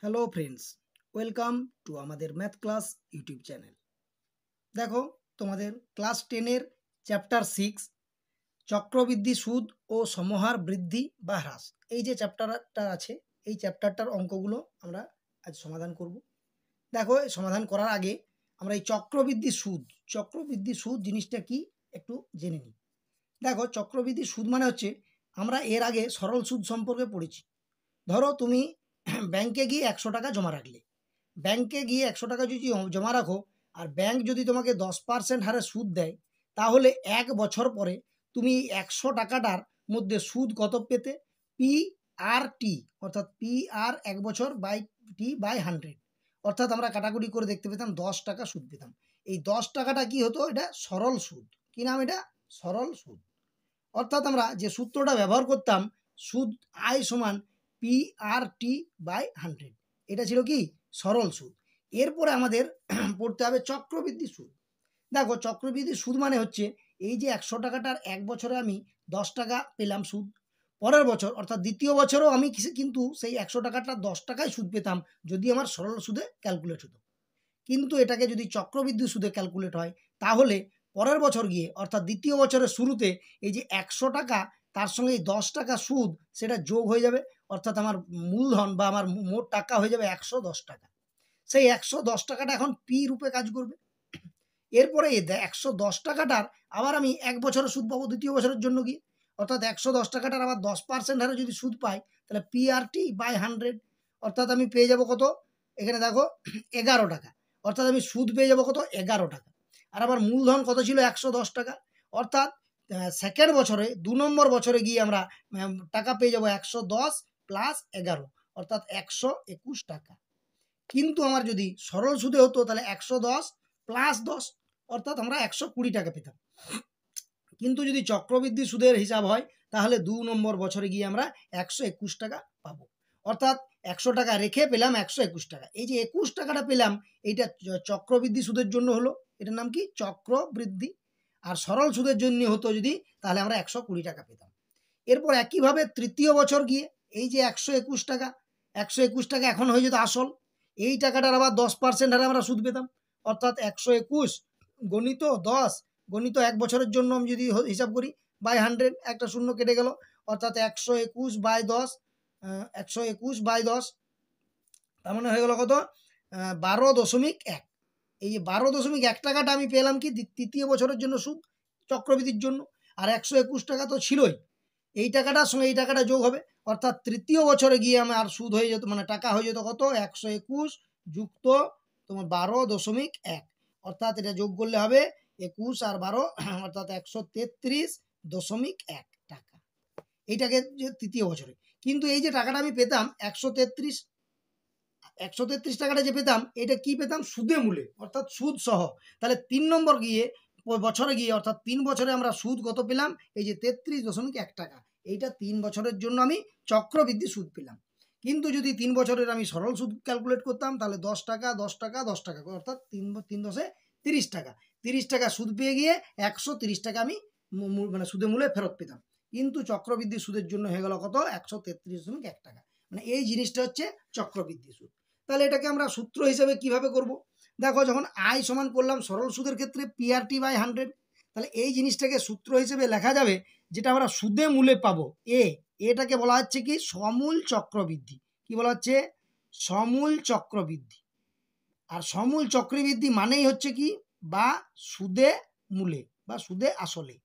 Hello friends, welcome to আমাদের math class YouTube channel. দেখো, তোমাদের ক্লাস 10-এর চ্যাপ্টার 6 চক্রবৃদ্ধি সুদ ও সমহার বৃদ্ধি বা হ্রাস, এই যে চ্যাপ্টারটা আছে, এই চ্যাপ্টারটার অঙ্কগুলো আমরা আজ সমাধান করব। দেখো, সমাধান করার আগে আমরা এই চক্রবৃদ্ধি সুদ জিনিসটা কি একটু জেনে নিই। দেখো, চক্রবৃদ্ধি সুদ মানে হচ্ছে, আমরা এর আগে সরল সুদ সম্পর্কে পড়েছি। ধরো তুমি ব্যাংকে গিয়ে 100 টাকা জমা রাখলে, ব্যাংকে গিয়ে 100 টাকা যদি জমা রাখো আর ব্যাংক যদি তোমাকে 10% হারে সুদ দেয়, তাহলে 1 বছর পরে তুমি 100 টাকাটার মধ্যে সুদ কত পেতে? পি আর টি, অর্থাৎ পি আর 1 বছর বাই টি বাই 100, অর্থাৎ আমরা কাটাকুটি করে দেখতে পেতাম 10 টাকা সুদ পেতাম। এই 10 টাকাটা কি হতো? এটা সরল সুদ। কি নাম এটা? সরল সুদ। অর্থাৎ আমরা যে সূত্রটা ব্যবহার করতাম, সুদ আই সমান পি আর টি বাই 100, এটা ছিল কি? সরল সুদ। এরপরে আমাদের পড়তে হবে চক্রবৃদ্ধি সুদ। দেখো, চক্রবৃদ্ধি সুদ মানে হচ্ছে, এই যে 100 টাকাটার 1 বছরে আমি 10 টাকা পেলাম সুদ, পরের বছর অর্থাৎ দ্বিতীয় বছরও আমি কিন্তু সেই 100 টাকাটা 10 টাকায় সুদ পেতাম, যদি আমার সরল সুদে ক্যালকুলেট হতো। কিন্তু এটাকে যদি চক্রবৃদ্ধি সুদে ক্যালকুলেট হয়, তাহলে পরের বছর গিয়ে অর্থাৎ দ্বিতীয় বছরের শুরুতে এই যে 100 টাকা, তার সঙ্গে এই 10 টাকা সুদ, সেটা যোগ হয়ে যাবে, অর্থাৎ আমার মূলধন বা আমার মোট টাকা হয়ে যাবে 110 টাকা। সেই 110 টাকাটা এখন পি রূপে কাজ করবে। এরপরে এই 110 টাকাটার আবার আমি 1 বছরের সুদ পাবো দ্বিতীয় বছরের জন্য গিয়ে, অর্থাৎ 110 টাকাটার আবার 10% হারে যদি সুদ পাই, তাহলে পি আর টি বাই 100, অর্থাৎ আমি পেয়ে যাব কত? এখানে দেখো 11 টাকা, অর্থাৎ আমি সুদ পেয়ে যাব কত? 11 টাকা। আর আবার মূলধন কত ছিল? 110 টাকা। অর্থাৎ সেকেন্ড বছরে, 2 নম্বর বছরে গিয়ে আমরা টাকা পেয়ে যাব 110 প্লাস 11, অর্থাৎ 121 টাকা। কিন্তু আমার যদি সরল সুদে হতো, তাহলে 110 প্লাস 10, অর্থাৎ আমরা 120 টাকা পেতাম। কিন্তু যদি চক্রবৃদ্ধি সুদের হিসাব হয়, তাহলে 2 নম্বর বছরে গিয়ে আমরা 121 টাকা পাবো, অর্থাৎ 100 টাকা রেখে পেলাম 121 টাকা। এই যে 21 টাকাটা পেলাম, এইটা চক্রবৃদ্ধি সুদের জন্য হলো, এটার নাম কি? চক্রবৃদ্ধি। আর সরল সুদের জন্য হতো যদি, তাহলে আমরা 120 টাকা পেতাম। এরপর একইভাবে তৃতীয় বছর গিয়ে এই যে 121 টাকা, 121 টাকা এখন হয়ে যেত আসল, এই টাকাটার আবার 10% হারে আমরা সুদ পেতাম, অর্থাৎ 121 গণিত 10 গণিত 1 বছরের জন্য আমি যদি হিসাব করি বাই 100, একটা শূন্য কেটে গেল, অর্থাৎ 121 বাই 10, 121 বাই 10, তার মানে হয়ে গেল কত? 12.1। এই যে 12.1 টাকাটা আমি পেলাম কি? তৃতীয় বছরের জন্য সুদ, চক্রবৃদ্ধির জন্য। আর 121 টাকা তো ছিলই, এই টাকাটার সঙ্গে এই টাকাটা যোগ হবে, অর্থাৎ তৃতীয় বছরে গিয়ে আমার সুদ হয়ে যেত, মানে টাকা হয়ে যেত কত? 121 যুক্ত তোমার 12.1, অর্থাৎ এটা যোগ করলে হবে 21 আর 12, অর্থাৎ 133.1 টাকা। এইটাকে তৃতীয় বছরে। কিন্তু এই যে টাকাটা আমি পেতাম 133 টাকাটা যে পেতাম, এটা কি পেতাম? সুদে মূলে, অর্থাৎ সুদ সহ। তাহলে 3 নম্বর গিয়ে বছরে গিয়ে, অর্থাৎ 3 বছরে আমরা সুদ কত পেলাম? এই যে 33.1 টাকা। এইটা 3 বছরের জন্য আমি চক্রবৃদ্ধি সুদ পেলাম। কিন্তু যদি 3 বছরের আমি সরল সুদ ক্যালকুলেট করতাম, তাহলে 10 টাকা 10 টাকা 10 টাকা, অর্থাৎ 3 10 30 টাকা। 30 টাকা সুদ পেয়ে গিয়ে 130 টাকা আমি মানে সুদে মূলে ফেরত পেতাম। কিন্তু চক্রবৃদ্ধি সুদের জন্য হয়ে গেল কত? 133.1 টাকা। মানে এই জিনিসটা হচ্ছে চক্রবৃদ্ধি সুদ। তাহলে এটাকে আমরা সূত্র হিসেবে কিভাবে করব? দেখো, যখন আই সমান করলাম সরল সুদের ক্ষেত্রে পি আর টি বাই 100, তাহলে এই জিনিসটাকে সূত্র হিসেবে লেখা যাবে, যেটা আমরা সুদে মূলে পাবো, এটাকে বলা হচ্ছে কি? সমূল চক্রবৃদ্ধি। কি বলা হচ্ছে? সমূল চক্রবৃদ্ধি। আর সমূল চক্রবৃদ্ধি মানেই হচ্ছে কি? বা সুদে মূলে বা সুদে আসলে,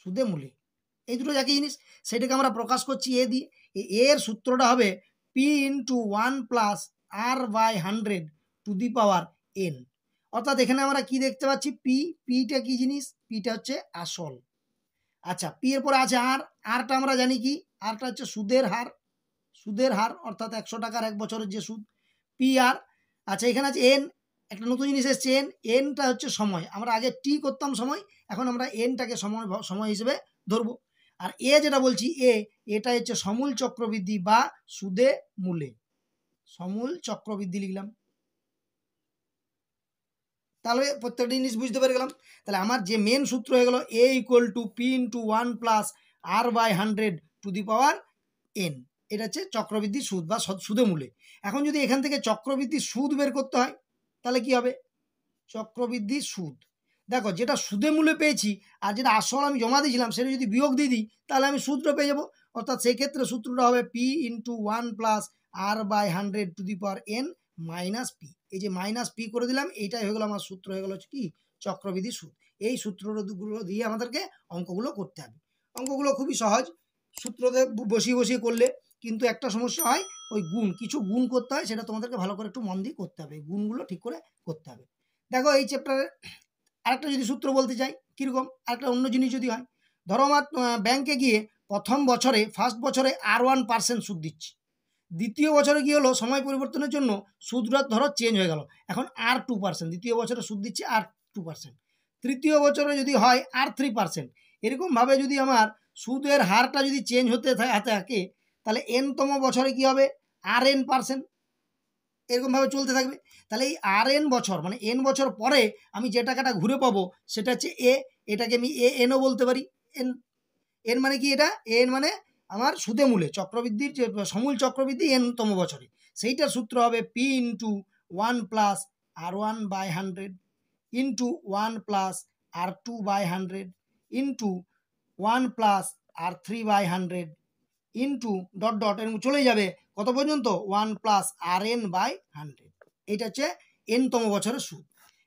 সুদে মূলে, এই দুটো একই জিনিস। সেটাকে আমরা প্রকাশ করছি এ দিয়ে। এর সূত্রটা হবে P into 1 plus R by 100 to the power N. অর্থাৎ এখানে আমরা কি দেখতে পাচ্ছি? পিটা কি জিনিস? পিটা হচ্ছে আসল। আচ্ছা, পি এর পরে আছে আর, আরটা আমরা জানি কি? আরটা হচ্ছে সুদের হার, সুদের হার, অর্থাৎ 100 টাকার 1 বছরের যে সুদ, পি আর। আচ্ছা, এখানে আছে এন, একটা নতুন জিনিস এসছে এন। এনটা হচ্ছে সময়, আমরা আগে টি করতাম সময়, এখন আমরা এনটাকে সময় হিসেবে ধরবো। আর এ যেটা বলছি, এটা হচ্ছে সমূল চক্রবৃদ্ধি বা সুদে মূলে, সমূল চক্রবৃদ্ধি লিখলাম। তাহলে প্রত্যেকটা জিনিস বুঝতে পেরে গেলাম। তাহলে আমার যে মেন সূত্র হয়ে গেল A equal to P into 1 plus R by 100 to the power n. এটা হচ্ছে চক্রবৃদ্ধি সুদ বা সুদে মূলে। এখন যদি এখান থেকে চক্রবৃদ্ধি সুদ বের করতে হয় তাহলে কি হবে? চক্রবৃদ্ধি সুদ, দেখো যেটা সুদে মূলে পেয়েছি আর যেটা আসল আমি জমা দিয়েছিলাম সেটা যদি বিয়োগ দিয়ে দিই তাহলে আমি সূত্র পেয়ে যাবো। অর্থাৎ সেই ক্ষেত্রে সূত্রটা হবে P into 1 plus R by 100 to the power N minus P. এই যে মাইনাস পি করে দিলাম, এইটাই হয়ে গেল আমার সূত্র, হয়ে গেল কি চক্রবৃদ্ধি সুদ। এই সূত্রগুলো দিয়ে আমাদেরকে অঙ্কগুলো করতে হবে। অঙ্কগুলো খুবই সহজ, সূত্রতে বসিয়ে বসিয়ে করলে, কিন্তু একটা সমস্যা হয় ওই গুণ, কিছু গুণ করতে হয়, সেটা তোমাদেরকে ভালো করে একটু মন দিয়ে করতে হবে, গুণগুলো ঠিক করে করতে হবে। দেখো এই চ্যাপ্টারে আরেকটা যদি সূত্র বলতে চাই, কীরকম আরেকটা অন্য জিনিস যদি হয়, ধরো আমার ব্যাংকে গিয়ে প্রথম বছরে ফার্স্ট বছরে R1% সুদ দিচ্ছি, দ্বিতীয় বছরে কি হলো সময় পরিবর্তনের জন্য সুদটা ধরো চেঞ্জ হয়ে গেল, এখন R2%, দ্বিতীয় বছরে সুদ দিচ্ছি R2%, তৃতীয় বছরে যদি হয় R3%। এরকমভাবে যদি আমার সুদের হারটা যদি চেঞ্জ হতে থাকে তাহলে এনতম বছরে কি হবে RN%, এরকমভাবে চলতে থাকবে। তাহলে এই RN বছর মানে এন বছর পরে আমি যে টাকাটা ঘুরে পাবো সেটা হচ্ছে এ, এটাকে আমি এনও বলতে পারি। এন মানে কি? এটা এন মানে আমার সুদে মূলে চক্রবৃদ্ধির যে সমূল চক্রবৃদ্ধি এনতম বছরে, সেইটার সূত্র হবে P into 1 plus R1 by 100 into 1 plus R2 by 100 into 1 plus R3 by 100 into dot dot এর চলে যাবে কত পর্যন্ত 1 প্লাস RN বাই 100। এটা হচ্ছে এনতম বছরের সুদ।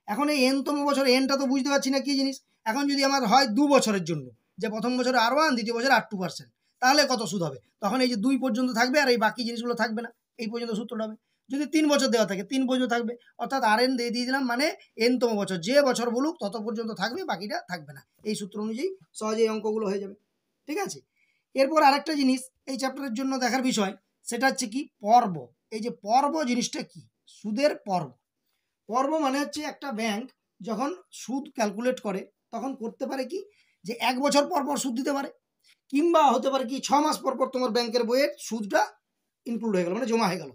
এখন এই এনতম বছর এনটা তো বুঝতে পারছি না কি জিনিস। এখন যদি আমার হয় 2 বছরের জন্য, যে প্রথম বছরে R1 দ্বিতীয় বছরে R2%, তাহলে কত সুদ হবে? তখন এই যে 2 পর্যন্ত থাকবে আর এই বাকি জিনিসগুলো থাকবে না, এই পর্যন্ত সূত্রটা হবে। যদি 3 বছর দেওয়া থাকে 3 পর্যন্ত থাকবে, অর্থাৎ RN দিয়ে দিলাম মানে এনতম বছর, যে বছর বলুক তত পর্যন্ত থাকবে, বাকিটা থাকবে না। এই সূত্র অনুযায়ী সহজেই অঙ্কগুলো হয়ে যাবে, ঠিক আছে। এরপর আরেকটা জিনিস এই চ্যাপ্টারের জন্য দেখার বিষয়, সেটা হচ্ছে কি পর্ব। এই যে পর্ব জিনিসটা কি? সুদের পর্ব। পর্ব মানে হচ্ছে একটা ব্যাংক যখন সুদ ক্যালকুলেট করে তখন করতে পারে কি, যে 1 বছর পর পর সুদ দিতে পারে, কিংবা হতে পারে কি 6 মাস পর পর তোমার ব্যাংকের বইয়ের সুদটা ইনক্লুড হয়ে গেল, মানে জমা হয়ে গেল,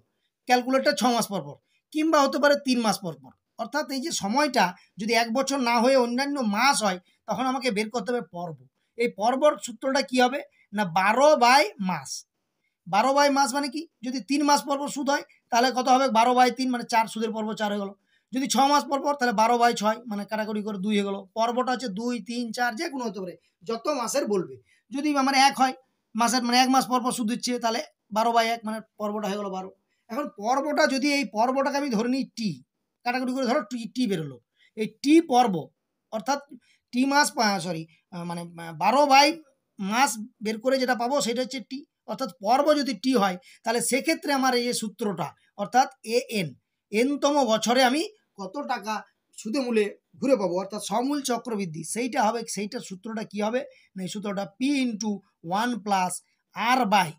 ক্যালকুলেটটা 6 মাস পর পর, কিংবা হতে পারে 3 মাস পর পর। অর্থাৎ এই যে সময়টা যদি 1 বছর না হয়ে অন্যান্য মাস হয় তখন আমাকে বের করতে হবে পর্ব। এই পর্বর সূত্রটা কি হবে না 12 বাই মাস। 12 বাই মাস মানে কি, যদি 3 মাস পর পর সুদ হয় তাহলে কত হবে 12 বাই 3 মানে 4, সুদের পর্ব 4 হয়ে গেল। যদি 6 মাস পর পর তাহলে 12 বাই 6 মানে কাটাকুটি করে 2 হয়ে গেল। পর্বটা হচ্ছে 2, 3, 4 যে কোনো হতে পারে, যত মাসের বলবে। যদি আমার 1 হয় মাসের মানে 1 মাস পর পর সুদ দিচ্ছে তাহলে 12 বাই 1 মানে পর্বটা হয়ে গেল 12। এখন পর্বটা যদি এই পর্বটাকে আমি ধরে নিই টি, কাটাকুটি করে ধরো টি বেরোলো, এই টি পর্ব অর্থাৎ টি মাস মানে 12 বাই মাস বের করে যেটা পাবো সেটা হচ্ছে টি। অর্থাৎ পর্ব যদি টি হয় তাহলে সেক্ষেত্রে আমার এই সূত্রটা অর্থাৎ এনতম বছরে আমি কত টাকা সুদে মূলে ঘুরে পাবো অর্থাৎ সমূল চক্রবৃদ্ধি, সেইটা হবে। সেইটার সূত্রটা কি হবে না, এই সূত্রটা P into 1 plus R by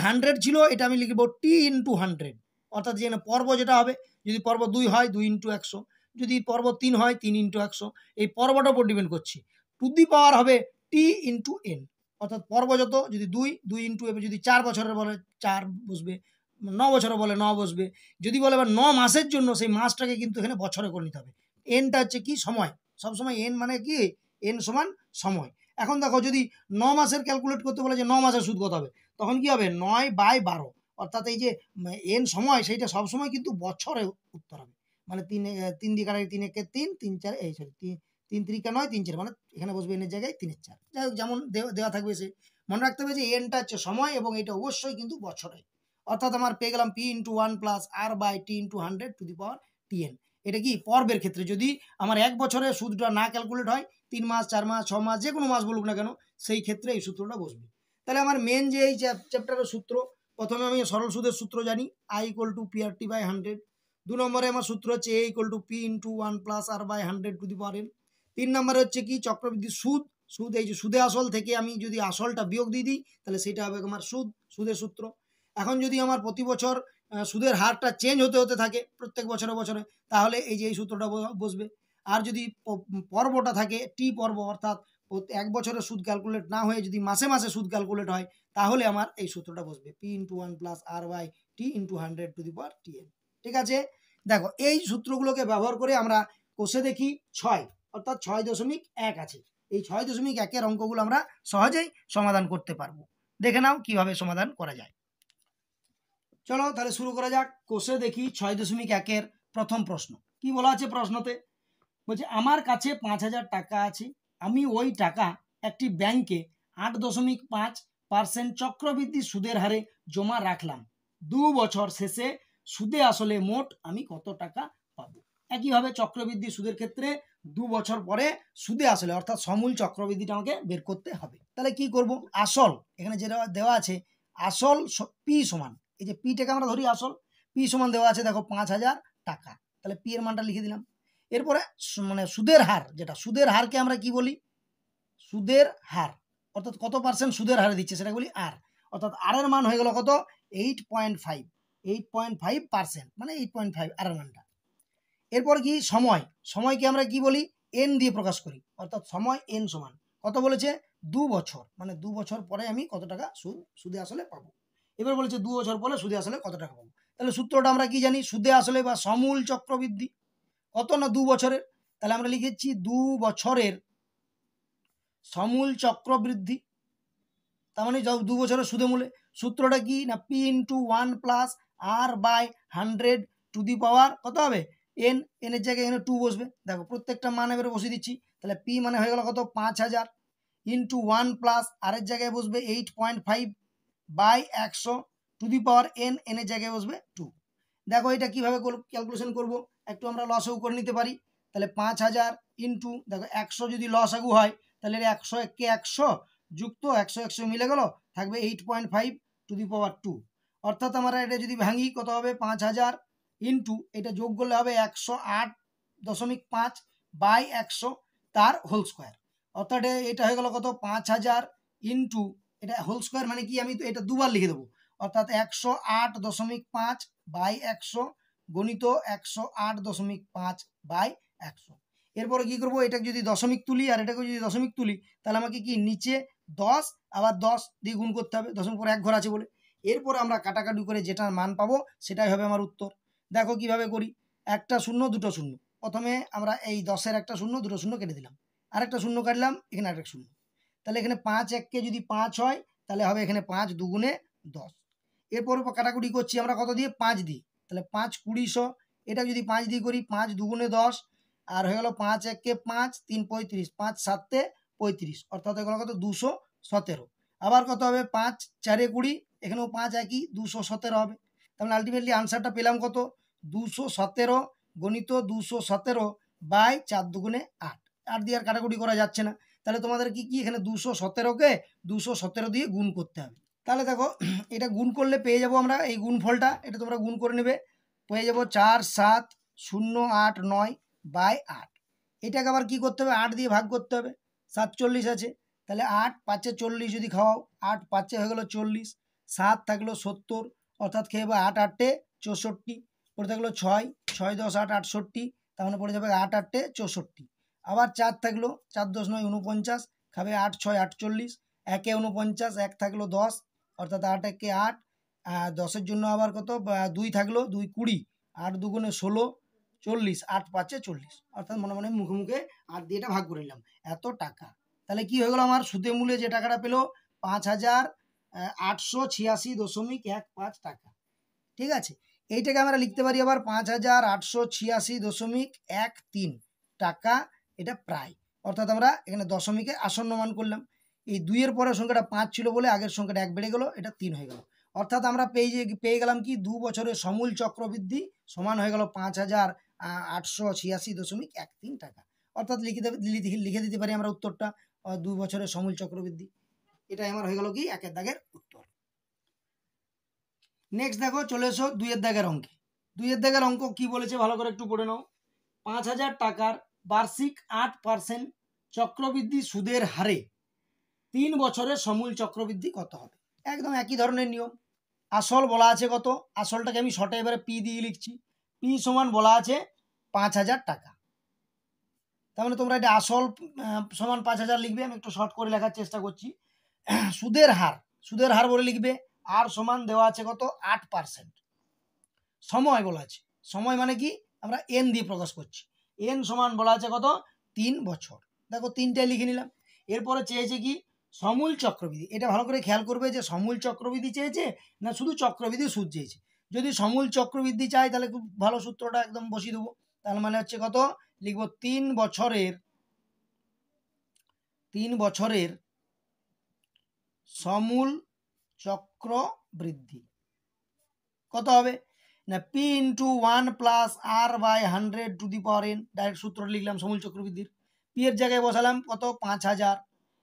100 ছিল, এটা আমি লিখবো টি ইন্টু 100। অর্থাৎ যে পর্ব যেটা হবে, যদি পর্ব 2 হয় 2 ইন্টু 100, যদি পর্ব 3 হয় 3 ইন্টু 100, এই পর্বটার উপর ডিপেন্ড করছি। টু দি পাওয়ার হবে টি ইন্টু এন, অর্থাৎ পর্ব যত, যদি 2 ইন্টু, যদি 4 বছরের বলে 4 বসবে, 9 বছরের বলে 9 বসবে, যদি বলে এবার 9 মাসের জন্য সেই মাসটাকে কিন্তু এখানে বছরে করে নিতে হবে। এনটা হচ্ছে কি সময়, সবসময় এন মানে কি এন সমান সময়। এখন দেখো যদি 9 মাসের ক্যালকুলেট করতে বলে যে 9 মাসের সুদ কত হবে, তখন কি হবে 9 বাই 12, অর্থাৎ এই যে এন সময় সেইটা সবসময় কিন্তু বছরে উত্তর হবে। মানে 3 দিয়ে কাটাই 3 একে 3, 3 4 এই সরি 3 3 9 3 4, মানে এখানে বসবে এনের জায়গায় 3 এর 4, যাই হোক যেমন দেওয়া থাকবে সে। মনে রাখতে হবে যে এনটা হচ্ছে সময় এবং এটা অবশ্যই কিন্তু বছরে। অর্থাৎ আমার পেয়ে গেলাম P into 1 plus R by T into 100 to the power TN. এটা কি পর্বের ক্ষেত্রে, যদি আমার 1 বছরে সুদটা না ক্যালকুলেট হয়, 3 মাস 4 মাস 6 মাস যে কোনো মাস বলুক না কেন, সেই ক্ষেত্রে এই সূত্রটা বসবে। তাহলে আমার মেন যে এই চ্যাপ্টারের সূত্র, প্রথমে আমি সরল সুদের সূত্র জানি, I equal to P R T by 100। 2 নম্বরে আমার সূত্র হচ্ছে A equal to P into 1 plus R by 100 to the power n. 3 নম্বরে হচ্ছে কি চক্রবৃদ্ধি সুদ। সুদ এই যে সুদে আসল থেকে আমি যদি আসলটা বিয়োগ দিয়ে দিই তাহলে সেটা হবে আমার সুদের সূত্র। এখন যদি আমার প্রতি বছর সুদের হারটা চেঞ্জ হতে হতে থাকে প্রত্যেক বছরে বছরে, তাহলে এই যে এই সূত্রটা বসবে। আর যদি পর্বটা থাকে টি পর্ব, অর্থাৎ 1 বছরের সুদ ক্যালকুলেট না হয়ে যদি মাসে মাসে সুদ ক্যালকুলেট হয়, তাহলে আমার এই সূত্রটা বসবে P into 1 plus R by T into 100 to the power T N. ঠিক আছে, দেখো এই সূত্রগুলোকে ব্যবহার করে আমরা কোষে দেখি 6, অর্থাৎ 6.1 আছে। এই 6.1 অঙ্কগুলো আমরা সহজেই সমাধান করতে পারবো। দেখে নাও কিভাবে সমাধান করা যায়। চলো তাহলে শুরু করা যাক। কোষে দেখি 6.1-এর প্রথম প্রশ্ন কি বলা আছে প্রশ্নতে। বলছে আমার কাছে 5,000 টাকা আছে, আমি ওই টাকা একটি ব্যাংকে 8.5% চক্রবৃদ্ধি সুদের হারে জমা রাখলাম। 2 বছর শেষে সুদে আসলে মোট আমি কত টাকা পাবো। একইভাবে চক্রবৃদ্ধি সুদের ক্ষেত্রে 2 বছর পরে সুদে আসলে অর্থাৎ সমূল চক্রবৃদ্ধিটা আমাকে বের করতে হবে। তাহলে কি করব, আসল এখানে যেটা দেওয়া আছে আসল পি সমান, এই যে পিটাকে আমরা ধরি আসল, পি সমান দেওয়া আছে দেখো 5,000 টাকা, তাহলে পি এর মানটা লিখে দিলাম। এরপরে মানে সুদের হার, যেটা সুদের হারকে আমরা কি বলি, সুদের হার অর্থাৎ কত পার্সেন্ট সুদের হারে দিচ্ছে সেটা বলি আর, অর্থাৎ আর এর মান হয়ে গেল কত 8.5 মানে 8.5 আর এর মানটা। এরপর কি সময়, সময়কে আমরা কি বলি এন দিয়ে প্রকাশ করি, অর্থাৎ সময় এন সমান কত বলেছে 2 বছর, মানে 2 বছর পরে আমি কত টাকা সুদে আসলে পাবো। এবার বলেছে 2 বছর পরে সুদে আসলে কত টাকা পাবো। তাহলে সূত্রটা আমরা কি জানি, সুদে আসলে বা সমূল চক্রবৃদ্ধি কত না 2 বছরের, তাহলে আমরা লিখেছি 2 বছরের সমূল চক্রবৃদ্ধি, তার মানে 2 বছরের সুদে মূলে। সূত্রটা কি না P into 1 plus R by 100 to the power কত হবে এন, এনের জায়গায় এখানে 2 বসবে, দেখো প্রত্যেকটা মান এবারে বসিয়ে দিচ্ছি। তাহলে পি মানে হয়ে গেল কত 5,000 ইন্টু 1 প্লাস আর এর জায়গায় বসবে 8.5 by 100 to the power N, এনের জায়গায় বসবে 2। দেখো এটা কিভাবে ক্যালকুলেশন করব, একটু আমরা লসাগু করে নিতে পারি। তাহলে 5,000 ইন্টু দেখো 100 যদি লসাগু হয় তাহলে 100 কে 100 যুক্ত 100 মিলে গেল, থাকবে 8.5 টু দি পাওয়ার 2। অর্থাৎ আমরা এটা যদি ভাঙি কত হবে 5,000 ইন্টু এটা যোগ করলে হবে 108.5 বাই 100 তার হোল স্কোয়ার, অর্থাৎ এটা হয়ে গেল কত 5,000 ইন্টু এটা হোল স্কোয়ার মানে কি আমি তো এটা দুবার লিখে দেবো, অর্থাৎ 108.5 বাই 100 গণিত 108.5 বাই 100। এরপরে কি করবো, এটা যদি দশমিক তুলি আর এটাকে যদি দশমিক তুলি তাহলে আমাকে কি নিচে 10 আবার 10 দিয়ে গুণ করতে হবে, দশমিক পরে এক ঘর আছে বলে। এরপরে আমরা কাটাকাটি করে যেটার মান পাবো সেটাই হবে আমার উত্তর। দেখো কিভাবে করি, একটা শূন্য দুটো শূন্য, প্রথমে আমরা এই 10-এর একটা শূন্য দুটো শূন্য কেটে দিলাম, আরেকটা শূন্য কাটলাম, এখানে আরেকটা শূন্য, তাহলে এখানে 5 1-কে যদি 5 হয় তাহলে হবে এখানে 5 দুগুণে 10। এরপর কাটাকুটি করছি আমরা কত দিয়ে 5 দিয়ে, তাহলে 5 20 এটা যদি 5 দিয়ে করি 5 দুগুণে 10 আর হয়ে গেল 5 1-কে 5 3 35 5 7-তে 35, অর্থাৎ হয়ে গেল কত 217। আবার কত হবে 5 4-এ 20, এখানেও 5 একই 217 হবে। তাহলে আলটিমেটলি আনসারটা পেলাম কত 217 গণিত 217 বাই 4 দুগুণে 8। 8 দিয়ে আর কাটাকুটি করা যাচ্ছে না, তাহলে তোমাদের কি এখানে 217-কে 217 দিয়ে গুণ করতে হবে। তাহলে দেখো এটা গুণ করলে পেয়ে যাব আমরা এই গুণফলটা, এটা তোমরা গুণ করে নেবে, পেয়ে যাব 47089 বাই 8। এটাকে আবার কি করতে হবে 8 দিয়ে ভাগ করতে হবে, 47 আছে, তাহলে 8 5-এ 40 যদি খাওয়াও 8 5-এ হয়ে গেল 40, 7 থাকলো 70, অর্থাৎ খেয়ে 8 8-এ 64, পড়ে থাকলো 6 6 10 8 68, তাহলে পড়ে যাবে 8 8-এ 64। আবার 4 থাকলো 4 10 9 49, খাবে 8 6 48, 1-এ 49 1 থাকলো 10, অর্থাৎ 8 1-এ 8, 10-এর জন্য আবার কত 2 থাকলো 2 20, 8 দুগুণে 16 40, 8 5-এ 40, অর্থাৎ মনে মনে মুখে মুখে 8 দিয়ে এটা ভাগ করে নিলাম এত টাকা। তাহলে কি হয়ে গেল আমার সুদে মূলে যে টাকাটা পেলো 5,886.15 টাকা। ঠিক আছে, এইটাকে আমরা লিখতে পারি আবার 5,886.13 টাকা, এটা প্রায়, অর্থাৎ আমরা এখানে দশমিকে আসন্ন মান করলাম। এই 2-এর পরে সংখ্যাটা 5 ছিল বলে আগের সংখ্যাটা 1 বেড়ে গেল, এটা 3 হয়ে গেল, অর্থাৎ আমরা পেয়ে গেলাম কি 2 বছরের সমূল চক্রবৃদ্ধি সমান হয়ে গেল 5,886.13 টাকা। অর্থাৎ লিখে দিতে পারি আমরা উত্তরটা 2 বছরের সমূল চক্রবৃদ্ধি। এটাই আমার হয়ে গেল কি 1-এর দাগের উত্তর। নেক্সট দেখো চলে এসো 2-এর দাগের অঙ্কে। 2-এর দাগের অঙ্ক কি বলেছে ভালো করে একটু পড়ে নাও। 5,000 টাকার বার্ষিক 8% চক্রবৃদ্ধি সুদের হারে 3 বছরের সমূল চক্রবৃদ্ধি কত হবে। একদম একই ধরনের নিয়ম। আসল বলা আছে কত, আসলটাকে আমি শর্টে এবারে পি দিয়ে লিখছি, পি সমান বলা আছে 5,000 টাকা। তার মানে তোমরা এটা আসল সমান 5,000 লিখবে, আমি একটু শর্ট করে লেখার চেষ্টা করছি। সুদের হার বলে লিখবে, আর সমান দেওয়া আছে কত 8%। সময় বলা আছে, সময় মানে কি আমরা এন দিয়ে প্রকাশ করছি, এন সমান বলা আছে কত 3 বছর। দেখো 3টাই লিখে নিলাম। এরপরে চেয়েছে কি সমূল চক্রবৃদ্ধি, এটা ভালো করে খেয়াল করবে যে সমূল চক্রবৃদ্ধি চেয়েছে না শুধু চক্রবৃদ্ধি সুদ চেয়েছে। যদি সমূল চক্রবৃদ্ধি চাই তাহলে খুব ভালো সূত্রটা একদম বসিয়ে দেবো। তার মানে হচ্ছে কত লিখবো 3 বছরের সমূল চক্রবৃদ্ধি কত হবে না পি ইন্টু 1+r/100 ডাইরেক্ট সূত্র লিখলাম সমূল চক্রবৃদ্ধির। পি এর জায়গায় বসালাম কত 5000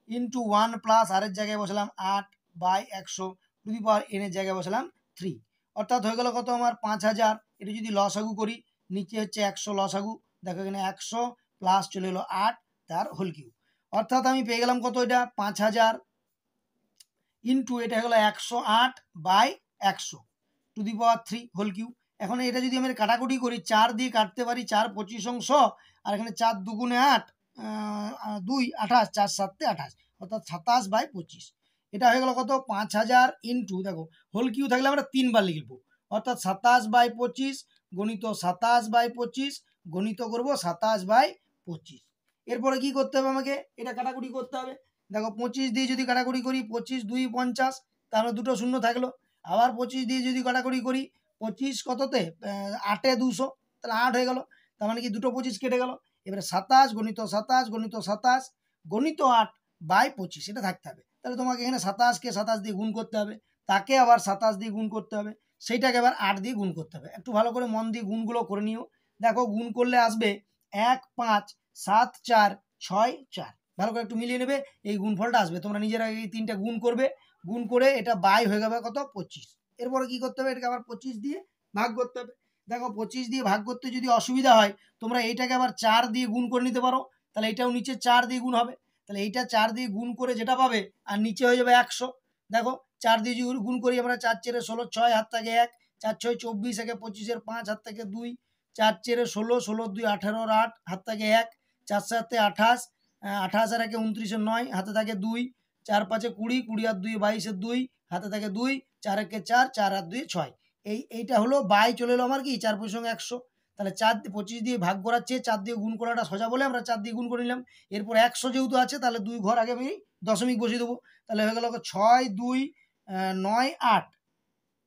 ইন্টু 1 আর এর জায়গায় বসালাম 8/100 এর জায়গায় বসালাম 3, অর্থাৎ হয়ে গেল কত আমার 5000। এটা যদি লসাগু করি নিচে হচ্ছে 100 লসাগু, দেখো এখানে 100 প্লাস চলে এলো 8 তার হোল কিউব, অর্থাৎ আমি পেয়ে গেলাম কত এটা 5000 ইন্টু এটা হয়ে গেলো 108/100 হোল কিউব। এখন এটা যদি আমি কাটাকুটি করি 4 দিয়ে কাটতে পারি 4 25 অংশ, আর এখানে 4 দুগুণে 8 2 28 4 7 28 অর্থাৎ 27/25। এটা হয়ে গেল কত 5000 ইন্টু দেখো হোল কিউ থাকলে আমরা 3 বার লিখবো, অর্থাৎ 27/25 গণিত 27/25 গণিত করবো 27/25। এরপরে কি করতে হবে আমাকে এটা কাটাকুটি করতে হবে। দেখো 25 দিয়ে যদি কাটাকুটি করি 25 2 50, তাহলে দুটো শূন্য থাকলো। আবার 25 দিয়ে যদি কাটাকুটি করি 25 কততে 8 200, তাহলে 8 হয়ে গেল, তার মানে কি দুটো 25 কেটে গেল। এবারে 27 গণিত 27 গণিত 27 গণিত 8/25 এটা থাকতে হবে। তাহলে তোমাকে এখানে 27কে 27 দিয়ে গুণ করতে হবে, তাকে আবার 27 দিয়ে গুণ করতে হবে, সেইটাকে আবার 8 দিয়ে গুণ করতে হবে। একটু ভালো করে মন দিয়ে গুণগুলো করে নিও। দেখো গুণ করলে আসবে 1 5 7 4 6 4, ভালো করে একটু মিলিয়ে নেবে, এই গুণফলটা আসবে। তোমরা নিজেরা এই 3টা গুণ করবে, গুণ করে এটা বাই হয়ে যাবে কত 25। এরপরে কি করতে হবে এটাকে আবার 25 দিয়ে ভাগ করতে হবে। দেখো 25 দিয়ে ভাগ করতে যদি অসুবিধা হয় তোমরা এইটাকে আবার 4 দিয়ে গুণ করে নিতে পারো, তাহলে এটাও নিচে 4 দিয়ে গুণ হবে, তাহলে এইটা 4 দিয়ে গুণ করে যেটা পাবে আর নিচে হয়ে যাবে 100। দেখো 4 দিয়ে যদি গুণ করি আমরা 4 4 16 6 হাত থেকে 1, 4 6 24 একে 25 5 হাত থেকে 2, 4 4 16 16 2 18 8 হাত থেকে 1, 4 7 28 28 আর 1 29 9 হাতে থাকে 2, 4 5 20 20 আর 2 22 2 হাতে থাকে 2, 4 1 4 4 আর 2 6। এইটা হলো বাই চলে এলো আমার কি 4 5 100। তাহলে 4 25 দিয়ে ভাগ করার চেয়ে 4 দিয়ে গুণ করাটা সোজা বলে আমরা 4 দিয়ে গুণ করে নিলাম। এরপর 100 যেহেতু আছে তাহলে 2 ঘর আগে আমি দশমিক বসিয়ে দেবো, তাহলে হয়ে গেল 6 2 9 8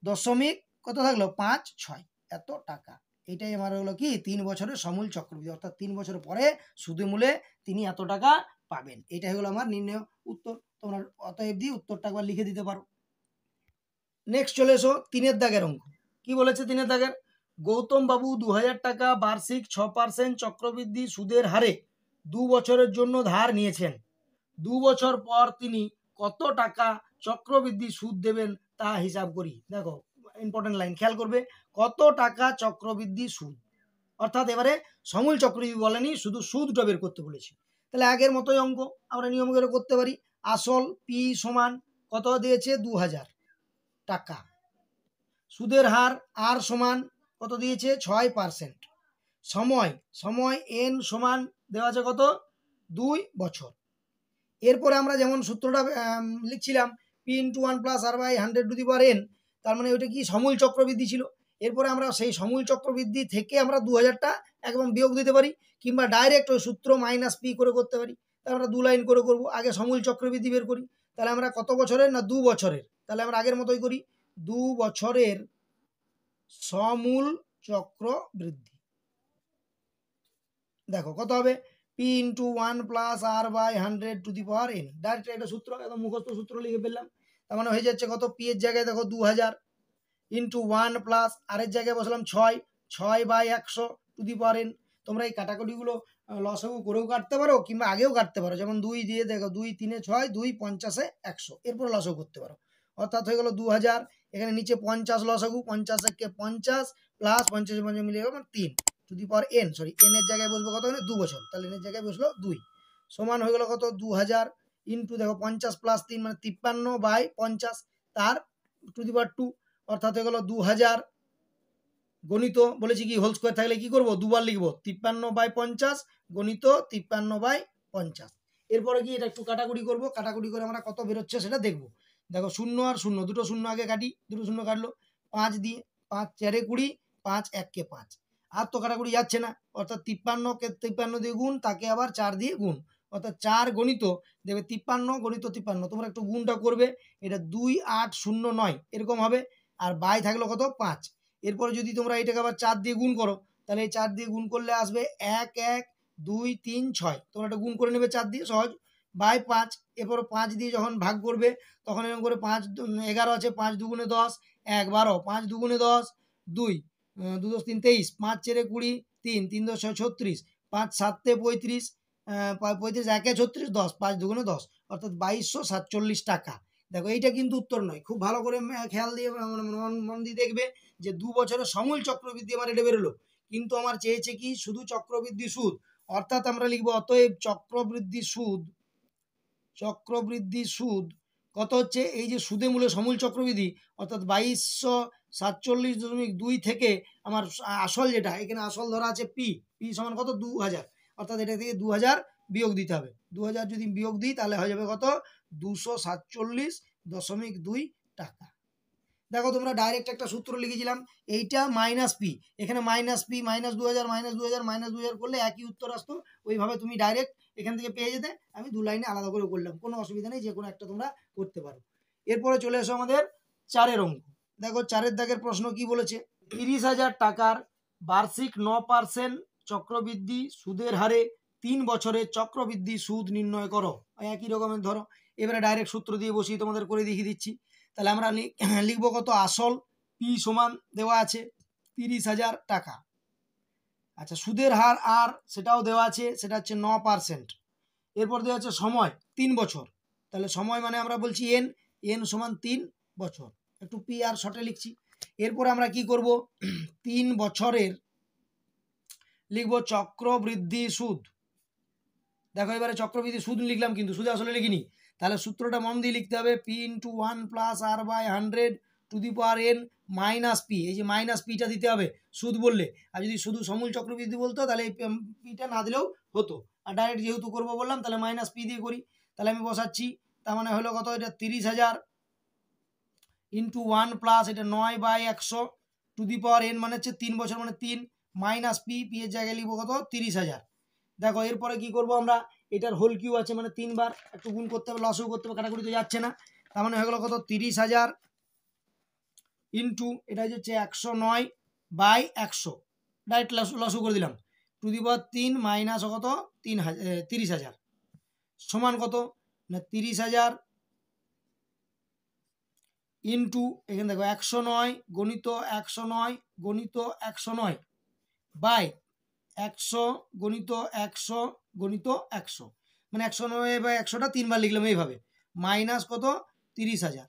দশমিক কত থাকলো 5 6 এত টাকা। এটাই আমার হলো কি 3 বছরের সমূল চক্রবৃদ্ধি, অর্থাৎ 3 বছর পরে সুদে মূলে তিনি এত টাকা পাবেন। এটা হলো আমার নির্ণয় উত্তর। তোমরা অতএব দিয়ে উত্তরটা একবার লিখে দিতে পারো। নেক্সট চলে এসো 3-এর দাগের অঙ্ক। কি বলেছে 3-এর দাগের, গৌতম বাবু 2000 টাকা বার্ষিক 6% চক্রবৃদ্ধি সুদের হারে 2 বছরের জন্য ধার নিয়েছেন। 2 বছর পর তিনি কত টাকা চক্রবৃদ্ধি সুদ দেবেন তা হিসাব করি। দেখো ইম্পর্টেন্ট লাইন খেয়াল করবে, কত টাকা চক্রবৃদ্ধি সুদ, অর্থাৎ এবারে সমূল চক্রবৃদ্ধি বলেনি, শুধু সুদটা বের করতে বলেছি। তাহলে আগের মতোই অঙ্ক আমরা নিয়ম করে করতে পারি। আসল পি সমান কত দিয়েছে 2000 টাকা, সুদের হার আর সমান কত দিয়েছে 6%, সময় এন সমান দেওয়া আছে কত 2 বছর। এরপরে আমরা যেমন সূত্রটা লিখছিলাম পি ইন্টু 1+r/100 তার মানে ওইটা কি সমূল চক্রবৃদ্ধি ছিল। এরপরে আমরা সেই সমূল চক্রবৃদ্ধি থেকে আমরা 2000টা একদম বিয়োগ দিতে পারি, কিংবা ডাইরেক্ট ওই সূত্র মাইনাস পি করে করতে পারি। তাহলে আমরা 2 লাইন করে করবো। আগে সমূল চক্রবৃদ্ধি বের করি, তাহলে আমরা কত বছরের না 2 বছরের, তাহলে আমরা আগের মতোই করি 2 বছরের সমূল চক্রবৃদ্ধি। দেখো কত হবে পি ইন্টু 1+r/100 ডাইরেক্ট একটা সূত্র একদম মুখস্থ সূত্র লিখে ফেললাম। তার মানে হয়ে যাচ্ছে কত পি এর জায়গায় দেখো 2000 ইন্টু 1 প্লাস আর এর জায়গায় বসলাম 6/100 তোমরা এই কাটাকুটিগুলো লসাগু করেও কাটতে পারো কিংবা আগেও কাটতে পারো, যেমন 2 দিয়ে দেখো 2 3 6 2 50 100 এরপরে লসাগু করতে পারো, অর্থাৎ হয়ে গেল 2000। এখানে নিচে 50 লসাগু, 50 কে 50 প্লাস 50 50 মিলিয়ে গেল 3 n এর জায়গায় বসবো কত, 2 বছর, তাহলে এর জায়গায় বসলো 2 সমান হয়ে গেল কত 2000 ইন্টু দেখো 50 প্লাস 3 মানে 53/50 তার টু, অর্থাৎ হয়ে গেল 2000 গণিত বলেছি কি হোল স্কোয়ার থাকলে কি করব দুবার লিখবো 53/50 গণিত 53/50। এরপরে কি এটা একটু কাটাকুটি করব, কাটাকুটি করে আমরা কত বেরোচ্ছে সেটা দেখবো। দেখো 0 আর 0 দুটো শূন্য আগে কাটি, দুটো শূন্য কাটলো 5 দিয়ে 5 4 20 5 1 কে 5, আর তো কাটাকুটি যাচ্ছে না, অর্থাৎ 53 কে 53 দিয়ে গুণ, তাকে আবার 4 দিয়ে গুণ, অর্থাৎ 4 গণিত দেখবে 53 গণিত 53, তোমরা একটু গুণটা করবে, এটা 2 8 0 9 এরকম হবে, আর বাই থাকলো কত 5, এরপরে যদি তোমরা এটাকে আবার 4 দিয়ে গুণ করো, তাহলে এই 4 দিয়ে গুণ করলে আসবে 1 1 2 3 6। তোমরা এটা গুণ করে নেবে 4 দিয়ে সহজ, বাই 5। এরপরে 5 দিয়ে যখন ভাগ করবে তখন এরকম করে 5 11 আছে, 5 দুগুণে 10, 1 12, 5 দুগুণে 10 2, 2 10 3 23, 5 4 20, 3 3 10 36, 5 7 35, 35 1 36, 10, 5 দুগুণে 10, অর্থাৎ 2247 টাকা। দেখো এইটা কিন্তু উত্তর নয়, খুব ভালো করে খেয়াল দিয়ে মন দিয়ে দেখবে যে 2 বছরের সমূল চক্রবৃদ্ধি আমার এটা বেরোলো, কিন্তু আমার চেয়েছে কি শুধু চক্রবৃদ্ধি সুদ, অর্থাৎ আমরা লিখবো অতএব চক্রবৃদ্ধি সুদ কত হচ্ছে, এই যে সুদে মূলে সমূল চক্রবৃদ্ধি অর্থাৎ 2247.2 থেকে আমার আসল যেটা এখানে আসল ধরা আছে পি সমান কত 2000, অর্থাৎ এটা থেকে 2000 বিয়োগ দিতে হবে। 2000 যদি বিয়োগ দিই তাহলে হয়ে যাবে কত 247.2 টাকা। দেখো তোমরা ডাইরেক্ট একটা সূত্র লিখেছিলাম, এইটা মাইনাস পি, এখানে মাইনাস পি -2000 করলে একই উত্তর আসতো, ওইভাবে তুমি ডাইরেক্ট এখান থেকে পেয়ে যেতে। আমি 2 লাইনে আলাদা করে করলাম, কোনো অসুবিধা নেই, যে কোনো একটা তোমরা করতে পারো। এরপরে চলে এসো আমাদের 4 অঙ্ক। দেখো 4 দাগের প্রশ্ন কি বলেছে, 30,000 টাকার বার্ষিক 9% চক্রবৃদ্ধি সুদের হারে 3 বছরে চক্রবৃদ্ধি সুদ নির্ণয় করো। একই রকমের ধরো, এবারে ডাইরেক্ট সূত্র দিয়ে বসিয়ে তোমাদের করে দেখিয়ে দিচ্ছি। তাহলে আমরা লিখবো কত, আসল পি সমান দেওয়া আছে 30,000 টাকা। আচ্ছা, সুদের হার আর সেটাও দেওয়া আছে, সেটা হচ্ছে 9%। এরপর দেওয়া আছে সময় 3 বছর, তাহলে সময় মানে আমরা বলছি এন সমান 3 বছর, একটু পি আর শর্টে লিখছি। এরপরে আমরা কি করব, 3 বছরের লিখবো চক্রবৃদ্ধি সুদ। দেখো এবারে চক্রবৃদ্ধি সুদ লিখলাম, কিন্তু সুদে আসলে লিখিনি, তাহলে সূত্রটা মন দিয়ে লিখতে হবে P into 1 plus R by 100 to the power N minus P. এই যে মাইনাস পিটা দিতে হবে সুদ বললে, আর যদি শুধু সমূল চক্রবৃদ্ধি বলতো তাহলে এই পিটা না দিলেও হতো, আর ডাইরেক্ট যেহেতু করবো বললাম তাহলে মাইনাস পি দিয়ে করি। তাহলে আমি বসাচ্ছি, তার মানে হলো কত, এটা 30,000 ইন্টু 1 প্লাস এটা 9/100 টু দি পাওয়ার এন মানে হচ্ছে 3 বছর মানে 3 মাইনাস পি এর জায়গায় লিখবো কত 30,000। দেখো এরপরে কি করব আমরা, এটার হোল কিউ আছে মানে 3 বার একটু গুণ করতে হবে, লসও করতে হবে, কাটাকুটি তো যাচ্ছে না, তার মানে হয়ে গেল কত 30,000 ইন্টু এটা হচ্ছে 109/100, ডাইরেক্ট লসও করে দিলাম, টু দি পাওয়ার 3 মাইনাস কত 30,000 সমান কত না 30,000 ইন্টু এখানে দেখো 109 গণিত 109 গণিত 109 বাই 100 গণিত 100 গণিত 100, মানে 109/100টা 3 বার লিখলাম এইভাবে, মাইনাস কত 30,000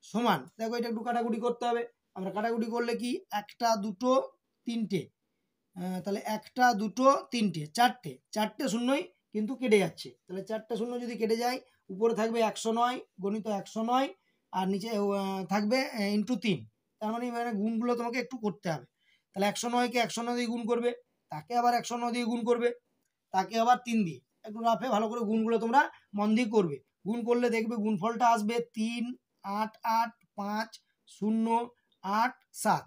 সমান, দেখো এটা একটু কাটাকুটি করতে হবে, আমরা কাটাকুটি করলে কি একটা দুটো তিনটে, তাহলে একটা দুটো তিনটে চারটে শূন্যই কিন্তু কেটে যাচ্ছে, তাহলে 4টে শূন্য যদি কেটে যায় উপরে থাকবে 109 গণিত 109 আর নিচে থাকবে ইন্টু 3, তার মানে গুণগুলো তোমাকে একটু করতে হবে। তাহলে 109কে 109 দিয়ে গুণ করবে, তাকে আবার 109 দিয়ে গুণ করবে, তাকে আবার 3 দিয়ে, একটু রাফে ভালো করে গুণগুলো তোমরা মন দিয়ে করবে। গুণ করলে দেখবে গুণফলটা আসবে 3 8 8 5 0 8 7,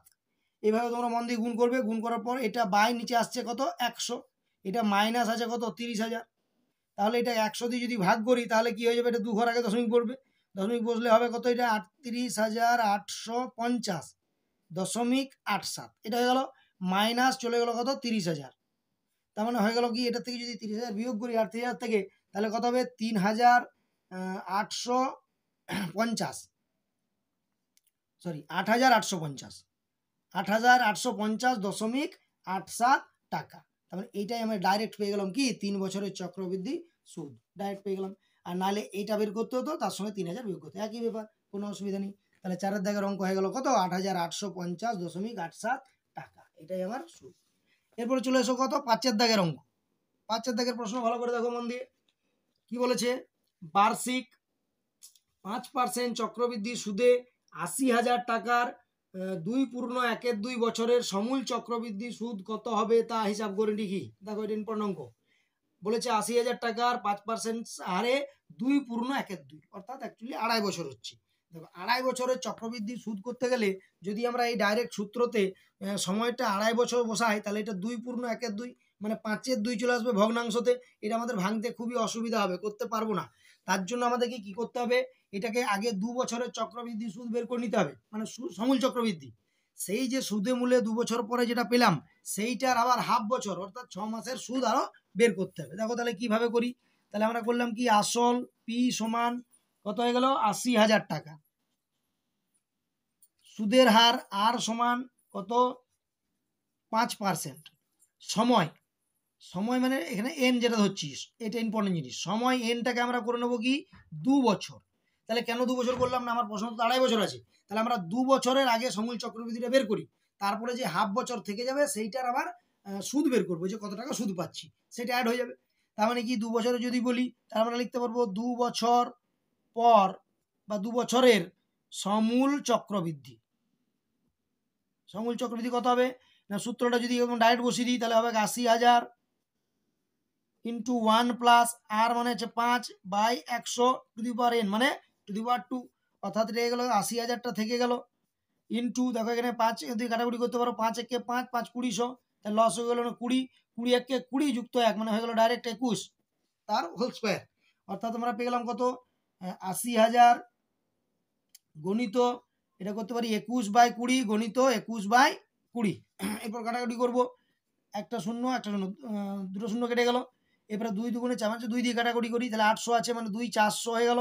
এইভাবে তোমরা মন দিয়ে গুণ করবে। গুণ করার পর এটা বাই নিচে আসছে কত 100, এটা মাইনাস আছে কত 30,000, তাহলে এটা 100 দিয়ে যদি ভাগ করি তাহলে কি হয়ে যাবে, এটা 2 ঘর আগে দশমিক পড়বে, দশমিক বসলে হবে কত, এটা 38,850.87, এটা হয়ে গেল মাইনাস চলে গেল কত 30,000, তার মানে হয়ে গেল কি এটা থেকে যদি 30,000 বিয়োগ করি 38,000 থেকে, তাহলে কত হবে 3,850, সরি 8,850, 8,850.87 টাকা। তার মানে এইটাই আমরা ডাইরেক্ট পেয়ে গেলাম কি 3 বছরের চক্রবৃদ্ধি সুদ, ডাইরেক্ট পেয়ে গেলাম। আর নাহলে এইটা বের করতে হতো, তার সঙ্গে 3,000 বিয়োগ করতে, একই ব্যাপার, কোনো অসুবিধা নেই। তাহলে 4 দাগের অঙ্ক হয়ে গেল কত 8,850.87 টাকা, এটাই আমার সুদ। এরপরে চলে এসো কত 5 দাগের অঙ্ক। 5 দাগের প্রশ্ন ভালো করে দেখো মন দিয়ে, কি বলেছে, বার্ষিক 5% চক্রবৃদ্ধি সুদে 80,000 টাকার 2.12 বছরের সমূল চক্রবৃদ্ধি সুদ কত হবে তা হিসাব করে লিখি। দেখো এটা ইম্পর্টেন্ট অঙ্ক, বলেছে 80,000 টাকার 5% হারে 2.12, অর্থাৎ অ্যাকচুয়ালি 2.5 বছর হচ্ছে। দেখো 2.5 বছরের চক্রবৃদ্ধি সুদ করতে গেলে যদি আমরা এই ডাইরেক্ট সূত্রতে সময়টা 2.5 বছর বসাই, তাহলে এটা 2.12 মানে 5-এর 2 চলে আসবে ভগ্নাংশতে, এটা আমাদের ভাঙতে খুবই অসুবিধা হবে, করতে পারবো না। তার জন্য আমাদেরকে কি করতে হবে, এটাকে আগে 2 বছরের চক্রবৃদ্ধি সুদ বের করে নিতে হবে, মানে সমূল চক্রবৃদ্ধি, সেই যে সুদে মূলে 2 বছর পরে যেটা পেলাম সেইটার আবার হাফ বছর অর্থাৎ 6 মাসের সুদ আরো বের করতে হবে। দেখো তাহলে কিভাবে করি, তাহলে আমরা করলাম কি আসল পি সমান কত হয়ে গেল 80,000 টাকা, সুদের হার আর সমান কত 5%, সময় সময় মানে এখানে এন যেটা ধরছিস এটা ইম্পর্টেন্ট জিনিস, সময় এনটাকে আমরা করে নেবো কি 2 বছর। তাহলে কেন 2 বছর করলাম না, আমার প্রশ্ন তো 2.5 বছর আছে, তাহলে আমরা 2 বছরের আগে সমূল চক্রবৃদ্ধিটা বের করি, তারপরে যে হাফ বছর থেকে যাবে সেইটার আবার সুদ বের করবো যে কত টাকা সুদ পাচ্ছি সেটা অ্যাড হয়ে যাবে। তার মানে কি 2 বছরে যদি বলি তাহলে আমরা লিখতে পারবো 2 বছর পর বা 2 বছরের সমূল চক্রবৃদ্ধি। সমূল চক্রবৃদ্ধি কত হবে না, সূত্রটা যদি ডাইরেক্ট বসিয়ে দিই তাহলে হবে 80,000 ইন্টু 1 প্লাস আর মানে হচ্ছে 5 by 100 to the power N মানে টু দি পাওয়ার 2, অর্থাৎ রেখে গেল 80,000টা থেকে গেল ইন্টু দেখো এখানে 5 যদি কাটাকুটি করতে পারো 5 একে 5 5 20 তাহলে লস হয়ে গেল না 20 20 একে 20 যুক্ত 1 মানে হয়ে গেল ডাইরেক্ট 21 তার হোল স্কোয়ার, অর্থাৎ আমরা পেয়ে গেলাম কত 80,000 গণিত এটা করতে পারি 21/20 গণিত 21/20। এরপর কাটাকুটি করবো একটা শূন্য দুটো শূন্য কেটে গেল, এরপরে 2 দুগুণে 4 2 দিয়ে কাটাকুটি করি তাহলে 800 আছে মানে 2 400 হয়ে গেল,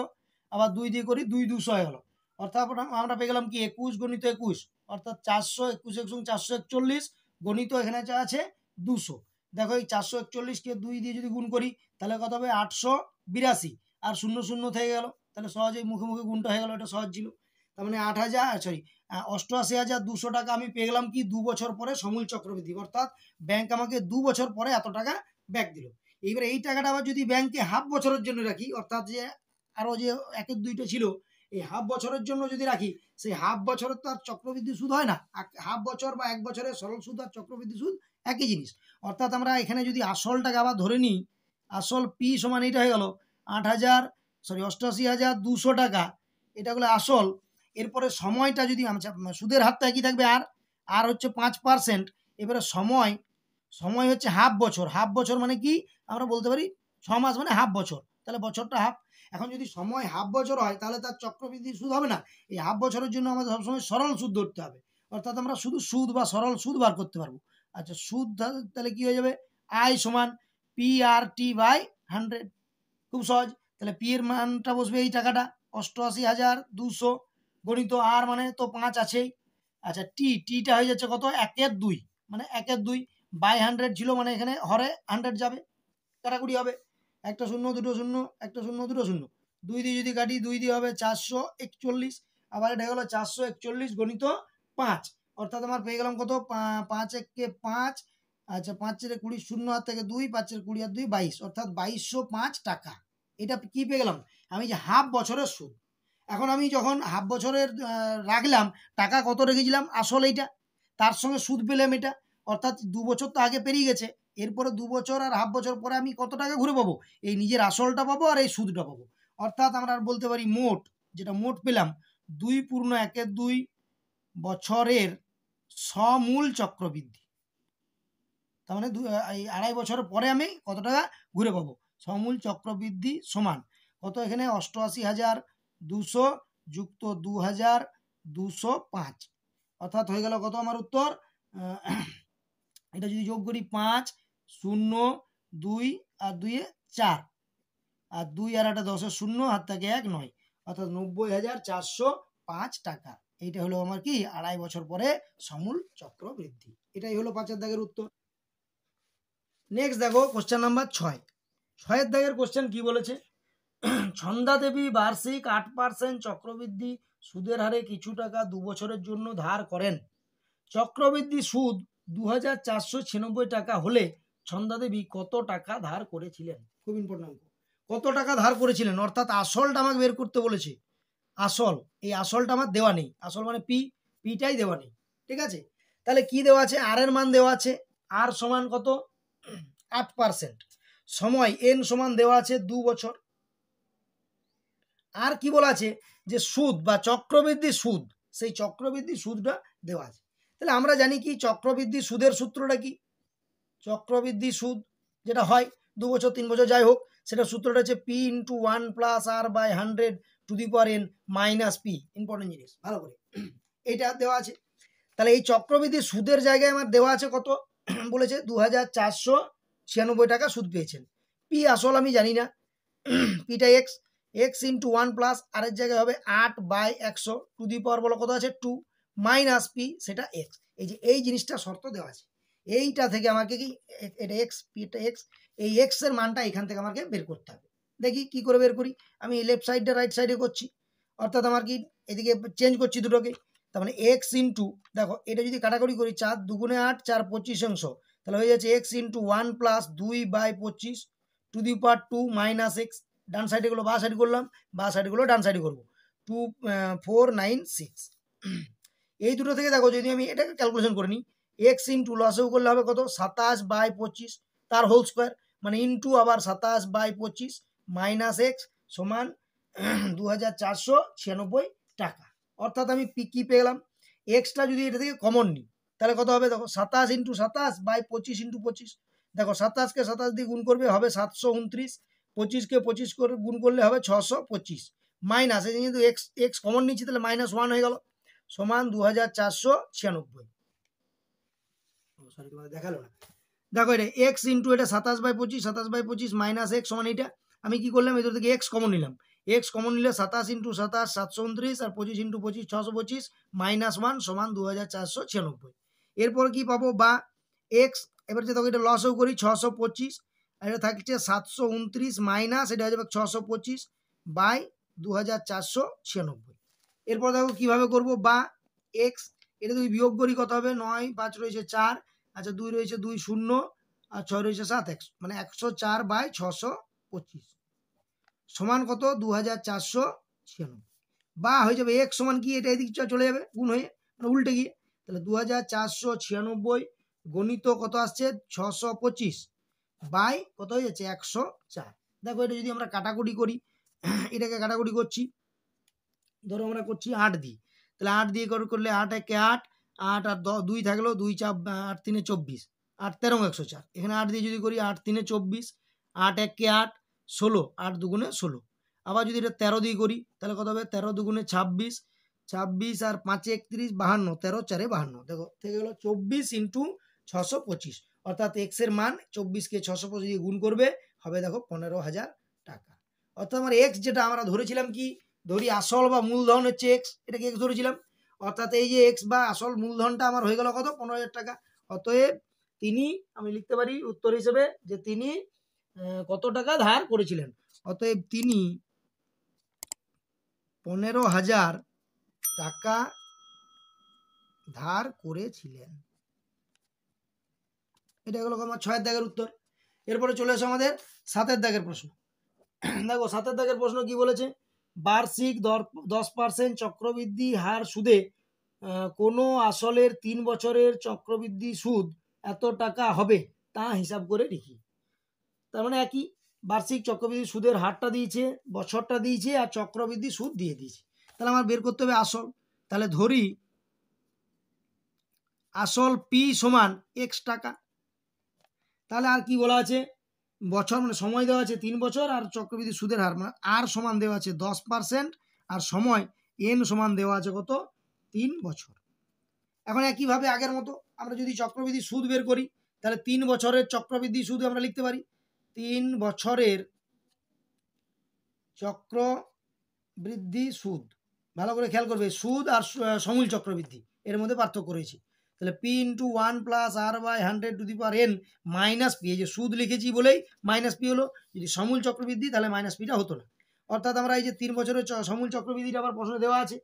আবার 2 দিয়ে করি 2 200 হয়ে গেল, অর্থাৎ আমরা পেয়ে গেলাম কি 21 গণিত 21 অর্থাৎ 400 21 441 গণিত এখানে আছে 200। দেখো এই 441কে 2 দিয়ে যদি গুণ করি তাহলে কত হবে 882 আর 0 0 থেকে গেল, তাহলে সহজেই মুখে মুখে গুণটা হয়ে গেল, এটা সহজ ছিল। তার মানে 88,200 টাকা আমি পেয়ে গেলাম কি 2 বছর পরে সমূল চক্রবৃদ্ধি, অর্থাৎ ব্যাংক আমাকে 2 বছর পরে এত টাকা ব্যাক দিল। এইবার এই টাকাটা আবার যদি ব্যাংকে হাফ বছরের জন্য রাখি, অর্থাৎ যে আরো যে 1-2টা ছিল এই হাফ বছরের জন্য যদি রাখি সেই হাফ বছরের তো আর চক্রবৃদ্ধি সুদ হয় না, হাফ বছর বা 1 বছরের সরল সুদ আর চক্রবৃদ্ধি সুদ একই জিনিস, অর্থাৎ আমরা এখানে যদি আসল টাকা আবার ধরে নিই আসল পি সমান এটা হয়ে গেল 88,200 টাকা, এটা হলো আসল। এরপরে সময়টা যদি সুদের হারটা একই থাকবে আর হচ্ছে 5%, এবারে সময় হচ্ছে হাফ বছর, হাফ বছর মানে কি আমরা বলতে পারি 6 মাস মানে হাফ বছর, তাহলে বছরটা হাফ। এখন যদি সময় হাফ বছর হয় তাহলে তার চক্রবৃদ্ধি সুদ হবে না, এই হাফ বছরের জন্য আমাদের সবসময় সরল সুদ ধরতে হবে, অর্থাৎ আমরা শুধু সুদ বা সরল সুদ বার করতে পারবো। আচ্ছা সুদ তাহলে কি হয়ে যাবে আই সমান PRT/100, খুব সহজ, তাহলে পি এর মানটা বসবে এই টাকাটা 88,200 গণিত আর মানে তো 5 আছেই, আচ্ছা টিটা হয়ে যাচ্ছে কত 1/2 মানে 1/2 বাই 100 ছিল মানে এখানে হরে 100 যাবে, কাটাকুটি হবে একটা শূন্য দুটো শূন্য একটা শূন্য দুটো শূন্য 2 দিয়ে যদি কাটি 2 দিয়ে হবে 441, আবার এটা হলো 441 গণিত 5, অর্থাৎ আমার পেয়ে গেলাম কত 5 একে 5, আচ্ছা 5 এর 20 শূন্য হাত থেকে 2 5 এর 20 আর 2 22 অর্থাৎ 2205 টাকা। এটা কি পেয়ে গেলাম আমি যে হাফ বছরের সুদ। এখন আমি যখন হাফ বছরের রাখলাম টাকা কত রেখেছিলাম আসল এইটা, তার সঙ্গে সুদ পেলাম এটা, অর্থাৎ 2 বছর তো আগে পেরিয়ে গেছে, এরপরে 2 বছর আর হাফ বছর পরে আমি কত টাকা ঘুরে পাবো এই নিজের আসলটা পাবো আর এই সুদটা পাবো, অর্থাৎ আমরা বলতে পারি মোট যেটা মোট পেলাম 2.1/2 বছরের সমূল চক্রবৃদ্ধি, তার মানে এই 2.5 বছরের পরে আমি কত টাকা ঘুরে পাবো, সমূল চক্রবৃদ্ধি সমান কত এখানে 88,200 যুক্ত 2,205, অর্থাৎ হয়ে গেল কত আমার উত্তর এটা যদি যোগ করি 5 0 2 আর 2 4 আর 2 আর 8 10 শূন্য হাত থেকে 1 9 অর্থাৎ 90,405 টাকা। এইটা হলো আমার কি 2.5 বছর পরে সমূল চক্রবৃদ্ধি। এটাই হলো 5 এর দাগের উত্তর। নেক্সট দেখো কোশ্চেন নাম্বার 6 এর দাগের কোশ্চেন কি বলেছে, ছন্দা দেবী বার্ষিক 8% চক্রবৃদ্ধি সুদের হারে কিছু টাকা 2 বছরের জন্য ধার করেন, চক্রবৃদ্ধি সুদ 2,496 টাকা হলে ছন্দা দেবী কত টাকা ধার করেছিলেন, খুব ইম্পর্টেন্ট অঙ্ক, কত টাকা ধার করেছিলেন, অর্থাৎ আসলটা আমাকে বের করতে বলেছে, আসল এই আসলটা আমার দেওয়া নেই, আসল মানে পিটাই দেওয়া নেই, ঠিক আছে। তাহলে কি দেওয়া আছে আর এর মান দেওয়া আছে আর সমান কত 8%, সময় এন সমান দেওয়া আছে 2 বছর, আর কি বলা আছে যে সুদ বা চক্রবৃদ্ধি সুদ সেই চক্রবৃদ্ধি সুদটা দেওয়া আছে। তাহলে আমরা জানি কি চক্রবৃদ্ধি সুদের সূত্রটা কি, চক্রবৃদ্ধি সুদ যেটা হয় 2 বছর 3 বছর যাই হোক সেটা সূত্রটা হচ্ছে P × 1 + R/100 two the power n - P, important জিনিস ভালো করে এটা দেওয়া আছে। তাহলে এই চক্রবৃদ্ধি সুদের জায়গায় আমার দেওয়া আছে কত বলেছে 2496 টাকা সুদ পেয়েছেন। পি আসল আমি জানি না, পিটা এক্স, এক্স ইন্টু 1 প্লাস আরের জায়গায় হবে 8/100 টু দি পাওয়ার বলো কত আছে 2 মাইনাস পি সেটা এক্স। এই যে এই জিনিসটা শর্ত দেওয়া আছে, এইটা থেকে আমাকে কি এটা এক্স, পিটা এক্স, এই এক্স এর মানটা এখান থেকে আমাকে বের করতে হবে। দেখি কি করে বের করি। আমি লেফট সাইডে রাইট সাইডে করছি, অর্থাৎ আমার কি এদিকে চেঞ্জ করছি দুটোকে। তার মানে এক্স ইন্টু, দেখো এটা যদি কাটাকুটি করি 4 2 8 4 25 তাহলে হয়ে যাচ্ছে x into 1 plus 2/25 to the power 2 minus x. ডান সাইডে গুলো বা সাইড করলাম, বা সাইড গুলো ডান সাইডে করবো 2496। এই দুটো থেকে দেখো যদি আমি এটাকে ক্যালকুলেশন করে নিই, এক্স ইন্টু লসেও করলে হবে কত 27/25 তার হোল স্কোয়ার, মানে ইন্টু আবার 27/25 মাইনাস এক্স সমান 2496 টাকা। অর্থাৎ আমি কি পেলাম, এক্সটা যদি এটা থেকে কমন নিই তাহলে কত হবে, দেখো 27 ইন্টু 27/25 ইন্টু 25, দেখো 27কে 27 দিয়ে গুণ করবে হবে 729, 25কে 25 করে গুণ করলে হবে 625, মাইনাস এই কিন্তু এক্স এক্স কমন নিচ্ছি তাহলে -1 হয়ে গেল, সমান 2496। সরি তোমাদের দেখালো না, দেখো এটা এক্স ইন্টু এটা 27/25, 27/25 মাইনাস এক্স সমান এইটা। আমি কি করলাম, এদের থেকে এক্স কমন নিলাম, এক্স কমন নিলে 27 ইন্টু 27 729 আর 25 ইন্টু 25 625 -1 সমান 2496। এরপর কি পাবো, বা এক্স, এবার যে দেখো এটা লসও করি 625 আর এটা থাকছে 729 মাইনাস এটা হয়ে যাবে 625/2496। এরপর দেখো কিভাবে করব, বা এক্স এটা যদি বিয়োগ করি কত হবে, 9 5 রয়েছে 4, আচ্ছা 2 রয়েছে 2 0 আর 6 রয়েছে 7 100, মানে 104/625 সমান কত 2496। বা হয়ে যাবে এক্স সমান কি, এটা এদিক চলে যাবে গুণ হয়ে, মানে উল্টে গিয়ে, তাহলে 2496 গণিত কত আসছে 625 বাই কত হয়ে যাচ্ছে 104। দেখো এটা যদি আমরা কাটাকুটি করি, এটাকে কাটাকুটি করছি, ধরো আমরা করছি 8 দিয়ে, তাহলে 8 দিয়ে করলে 8 একে 8, 8 আর 2 থাকলো 2 4 8 3 24, 8 13 104, এখানে 8 দিয়ে যদি করি 8 3 24, 8 একে 8 16, 8 দুগুণে 16। আবার যদি এটা 13 দিয়ে করি তাহলে কত হবে, 13 দুগুণে 26, 26 আর 5 31 52, 13 4 52, দেখো থেকে গেলো 24 ইন্টু 625, অর্থাৎ এক্স এর মান 24কে 625 দিয়ে গুণ করবে হবে দেখো 15,000 টাকা। অর্থাৎ আমার এক্স যেটা আমরা ধরেছিলাম কি, ধরি আসল বা মূলধন হচ্ছে এক্স, এটাকে এক্স ধরেছিলাম, অর্থাৎ এই যে এক্স বা আসল মূলধনটা আমার হয়ে গেল কত 15,000 টাকা। অতএব তিনি, আমি লিখতে পারি উত্তর হিসেবে যে তিনি কত টাকা ধার করেছিলেন, অতএব তিনি 15,000 টাকা ধার করেছিলেন। এটা হলো আমার 6 দাগের উত্তর। এরপরে চলে আসো আমাদের 7 দাগের প্রশ্ন। দেখো 7 দাগের প্রশ্ন কি বলেছে, বার্ষিক 10% চক্রবৃদ্ধি হার সুদে কোনো আসলের 3 বছরের চক্রবৃদ্ধি সুদ এত টাকা হবে তা হিসাব করে লিখি। তার মানে একই, বার্ষিক চক্রবৃদ্ধি সুদের হারটা দিয়েছে, বছরটা দিয়েছে আর চক্রবৃদ্ধি সুদ দিয়ে দিয়েছে। তাহলে আমার বের করতে হবে আসল, তাহলে ধরি আসল পি সমান এক্স টাকা, তাহলে আর কি বলা আছে, বছর মানে সময় দেওয়া আছে 3 বছর আর চক্রবৃদ্ধি সুদের হার মানে আর সমান দেওয়া আছে 10% আর সময় এন সমান দেওয়া আছে কত 3 বছর। এখন একইভাবে আগের মতো আমরা যদি চক্রবৃদ্ধি সুদ বের করি তাহলে 3 বছরের চক্রবৃদ্ধি সুদ আমরা লিখতে পারি, 3 বছরের চক্রবৃদ্ধি সুদ, ভালো করে খেয়াল করবে, সুদ আর সমূল চক্রবৃদ্ধি এর মধ্যে পার্থক্য রয়েছে। তাহলে P into 1 plus R by 100 to the power N minus P, এই যে সুদ লিখেছি বলেই মাইনাস পি হলো, যদি সমূল চক্রবৃদ্ধি তাহলে মাইনাস পিটা হতো না। অর্থাৎ আমরা এই যে 3 বছরের সমূল চক্রবৃদ্ধিটা আবার প্রশ্ন দেওয়া আছে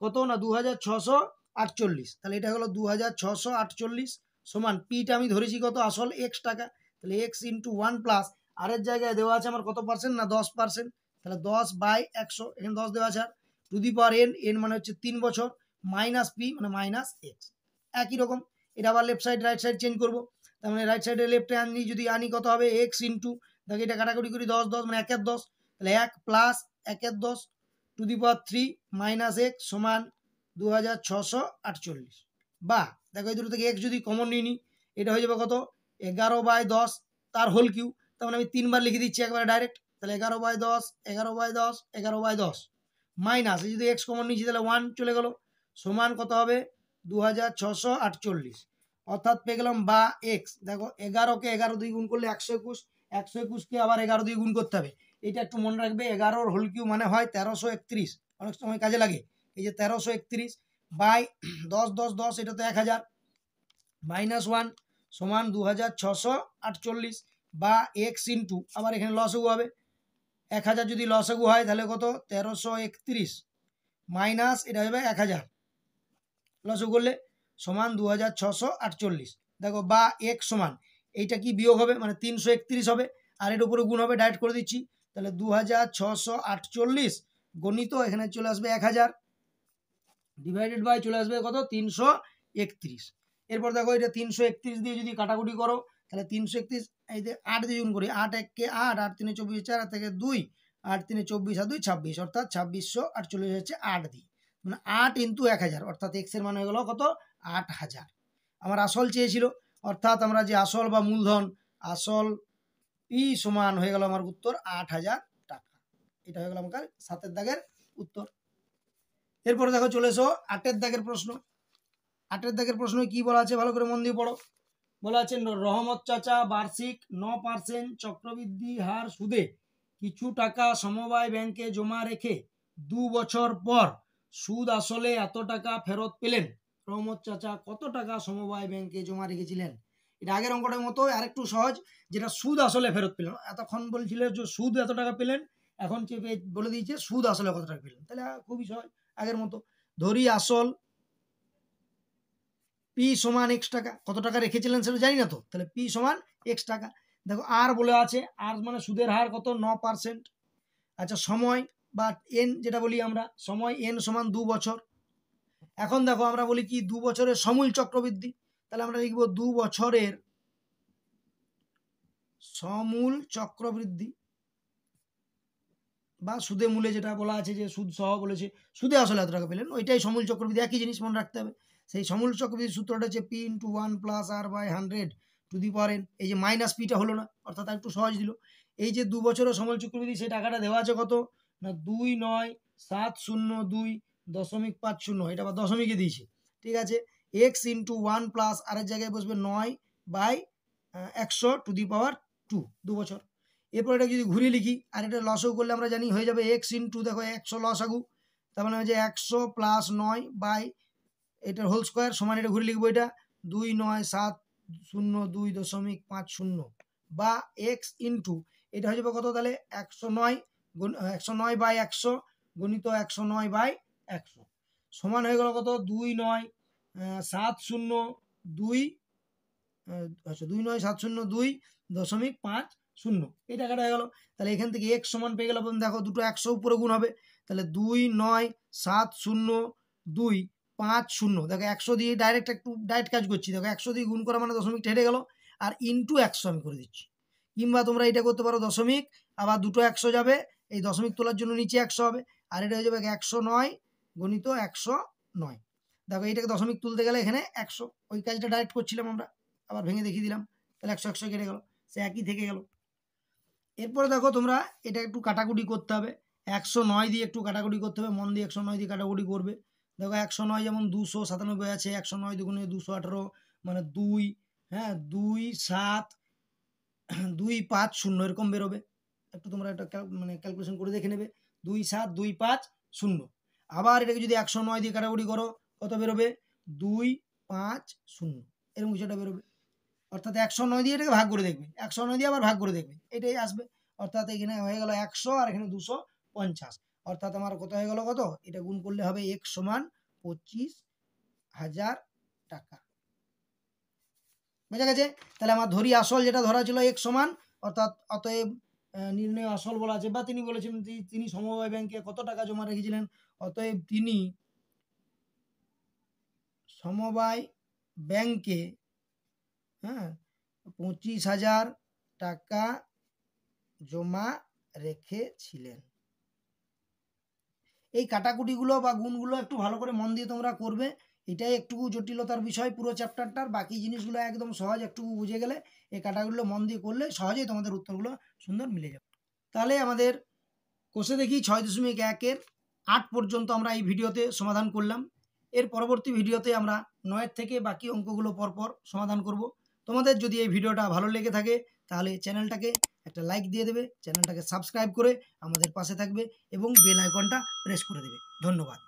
কত না 2648, তাহলে এটা হলো 2648 সমান পিটা আমি ধরেছি কত আসল এক্স টাকা, তাহলে এক্স ইন্টু 1 প্লাস আরের জায়গায় দেওয়া আছে আমার কত পার্সেন্ট না 10%, তাহলে 10/100, এখানে 10 দেওয়া আছে R to the power n, n মানে হচ্ছে 3 বছর মাইনাস পি মানে মাইনাস এক্স। একই রকম এটা আবার left side right side change করবো, তার মানে রাইট সাইডে লেফটে আনি, যদি আনি কত হবে এক্স ইন্টু, দেখো এটা কাটাকুটি করি 10 10 মানে 1 এর 10, তাহলে 1 প্লাস 1 এর 10 two the power 3 minus x সমান 2648। বা দেখো এই দুটো থেকে এক্স যদি কমন নিয়ে নিই এটা হয়ে যাবে কত 11/10 তার হোল কিউ, তার মানে আমি 3 বার লিখে দিচ্ছি একবারে ডাইরেক্ট, তাহলে 11/10 11/10 11/10 মাইনাস এই যদি এক্স কমন নিচ্ছি তাহলে 1 চলে গেল সমান কত হবে 2648, অর্থাৎ পেয়ে গেলাম বা এক্স। দেখো 11কে 11 দিয়ে গুণ করলে 121, 121কে আবার 11 দিয়ে গুণ করতে হবে। এটা একটু মনে রাখবে, 11 হোল কিউ মানে হয় 1331, অনেক সময় কাজে লাগে। এই যে 1331 বাই 10 10 10, এটা তো 1000, -1 সমান 2648 বা এক্স ইন্টু, আবার এখানে লসাগু হবে 1000, যদি লসাগু হয় তাহলে কত 1331 মাইনাস এটা হবে 1000, লসাগু করলে সমান 2648। দেখো বা এক্স সমান এইটা কি বিয়োগ হবে মানে 331 হবে, আর এর উপরে গুণ হবে, ডাইরেক্ট করে দিচ্ছি। তাহলে 2648 গণিত এখানে চলে আসবে 1000 ডিভাইডেড বাই চলে আসবে কত 331। এরপর দেখো এটা 331 দিয়ে যদি কাটাকুটি করো তাহলে 331 এই যে 8 দিয়ে গুণ করি, 8 1 8, 8 3 24, 4 থেকে 2, 8 3 24 আর 2 26, অর্থাৎ 2648 হচ্ছে 8 দিয়ে, মানে 8 ইন্টু 1000, অর্থাৎ এক্স এর মান হয়ে গেল কত 8000। আমার আসল চেয়েছিল, অর্থাৎ আমরা যে আসল বা মূলধন, আসল পি সমান হয়ে গেল আমার উত্তর 8000 টাকা। এটা হয়ে গেল আমার 7 দাগের উত্তর। এরপরে দেখো চলে এসো 8 দাগের প্রশ্ন। 8 দাগের প্রশ্ন কি বলা আছে ভালো করে মন দিয়ে পড়ো। বলা আছে রহমত চাচা বার্ষিক 9% চক্রবৃদ্ধি হার সুদে কিছু টাকা সমবায় ব্যাংকে জমা রেখে 2 বছর পর সুদ আসলে এত টাকা ফেরত পেলেন। রহমত চাচা কত টাকা সমবায় ব্যাংকে জমা রেখেছিলেন? এটা আগের অঙ্কটার মতো, আরেকটু সহজ, যেটা সুদ আসলে ফেরত পেলেন। এতক্ষণ বলছিলেন যে সুদ এত টাকা পেলেন, এখন বলে দিয়েছে সুদ আসলে কত টাকা পেলেন, তাহলে খুবই সহজ আগের মতো। ধরি আসল পি সমান এক্স টাকা, কত টাকা রেখেছিলেন সেটা জানি না তো, তাহলে পি সমান এক্স টাকা। দেখো আর বলে আছে, আর মানে সুদের হার কত 9%। আচ্ছা সময় বা এন যেটা বলি আমরা, সময় এন সমান 2 বছর। এখন দেখো আমরা বলি কি 2 বছরের সমূল চক্রবৃদ্ধি, তাহলে আমরা লিখব 2 বছরের সমূল চক্রবৃদ্ধি বা সুদে মূলে, যেটা বলা আছে যে সুদ সহ বলেছে সুদে আসলে এত টাকা পেলেন, ওইটাই সমূল চক্রবৃদ্ধি, একই জিনিস মনে রাখতে হবে। সেই সমূল চক্রবৃদ্ধির সূত্রটা হচ্ছে P into 1 plus R by 100 to the power N. এই যে মাইনাস পিটা হলো না, অর্থাৎ একটু সহজ দিল। এই যে 2 বছরের সমূল চক্রবৃদ্ধি, সেই টাকাটা দেওয়া আছে কত না 29702.50, এটা আবার দশমিকে দিয়েছে, ঠিক আছে। এক্স ইন্টু 1 প্লাস আর এর জায়গায় বসবে 9/100 টু দি পাওয়ার 2, 2 বছর। এরপর এটা যদি ঘুরিয়ে লিখি আর এটা লসাগু করলে আমরা জানি হয়ে যাবে এক্স ইন্টু, দেখো 100 লসাগু, তার মানে হচ্ছে 100 প্লাস 9 বাই এটার হোল স্কোয়ার সমান, এটা ঘুরে লিখবো এটা 29702.50 বা এক্স ইন্টু এটা হয়ে যাবে কত তাহলে 109, 109/100 গণিত 109/100 সমান হয়ে গেল কত 29702.50 এই টাকাটা হয়ে গেল। তাহলে এখান থেকে এক্স সমান পেয়ে গেল, দেখো দুটো 100 উপরে গুণ হবে, তাহলে 29702.50, দেখো 100 দিয়ে ডাইরেক্ট একটু ডাইরেক্ট কাজ করছি, দেখো 100 দিয়ে গুণ করা মানে দশমিকটা হেঁটে গেল, আর ইন্টু 100 আমি করে দিচ্ছি। কিংবা তোমরা এটা করতে পারো দশমিক, আবার দুটো 100 যাবে, এই দশমিক তোলার জন্য নিচে 100 হবে, আর এটা হয়ে যাবে 109 গণিত 109। দেখো এইটাকে দশমিক তুলতে গেলে এখানে 100, ওই কাজটা ডাইরেক্ট করছিলাম আমরা, আবার ভেঙে দেখিয়ে দিলাম, তাহলে 100 100 কেটে গেল, সে একই থেকে গেল। এরপরে দেখো তোমরা এটা একটু কাটাকুটি করতে হবে, 109 দিয়ে একটু কাটাকুটি করতে হবে, মন দিয়ে 109 দিয়ে কাটাকুটি করবে। দেখো 109 যেমন 297 আছে, 109 দুগুণে 218 মানে 2, হ্যাঁ 2 7 2 5 0 এরকম বেরোবে। একটু তোমরা এটা মানে ক্যালকুলেশন করে দেখে নেবে, 2 7 2 5 0। আবার এটাকে যদি 109 দিয়ে কাটাকুটি করো কত বেরোবে 2 5 0, এরকম কিছুটা বেরোবে। অর্থাৎ 109 দিয়ে এটাকে ভাগ করে দেখবে, 109 দিয়ে আবার ভাগ করে দেখবে, এটাই আসবে। অর্থাৎ এখানে হয়ে গেল 100 আর এখানে 250, অর্থাৎ আমার কত হয়ে গেল কত, এটা গুণ করলে হবে x সমান 25,000 টাকা। বুঝা গেছে? তাহলে আমার ধরি আসল যেটা ধরা ছিল x সমান, অর্থাৎ অতএব নির্ণয় আসল বলা আছে, বা তিনি বলেছেন তিনি সমবায় ব্যাংকে কত টাকা জমা রেখেছিলেন, অতএব তিনি সমবায় ব্যাংকে 25,000 টাকা জমা রেখেছিলেন। এই কাটাকুটিগুলো বা গুণগুলো একটু ভালো করে মন দিয়ে তোমরা করবে, এটাই একটু জটিলতার বিষয় পুরো চ্যাপ্টারটার, বাকি জিনিসগুলো একদম সহজ, একটু বুঝে গেলে এই কাটাগুলো মন দিয়ে করলে সহজেই তোমাদের উত্তরগুলো সুন্দর মিলে যাবে। তাহলে আমাদের কোষে দেখি 6.1-এর 8 পর্যন্ত আমরা এই ভিডিওতে সমাধান করলাম। এর পরবর্তী ভিডিওতে আমরা 9 থেকে বাকি অঙ্কগুলো পরপর সমাধান করব। তোমাদের যদি এই ভিডিওটা ভালো লেগে থাকে তাহলে চ্যানেলটাকে একটা লাইক দিয়ে দেবে, চ্যানেলটাকে সাবস্ক্রাইব করে আমাদের পাশে থাকবে এবং বেল আইকনটা প্রেস করে দেবে। ধন্যবাদ।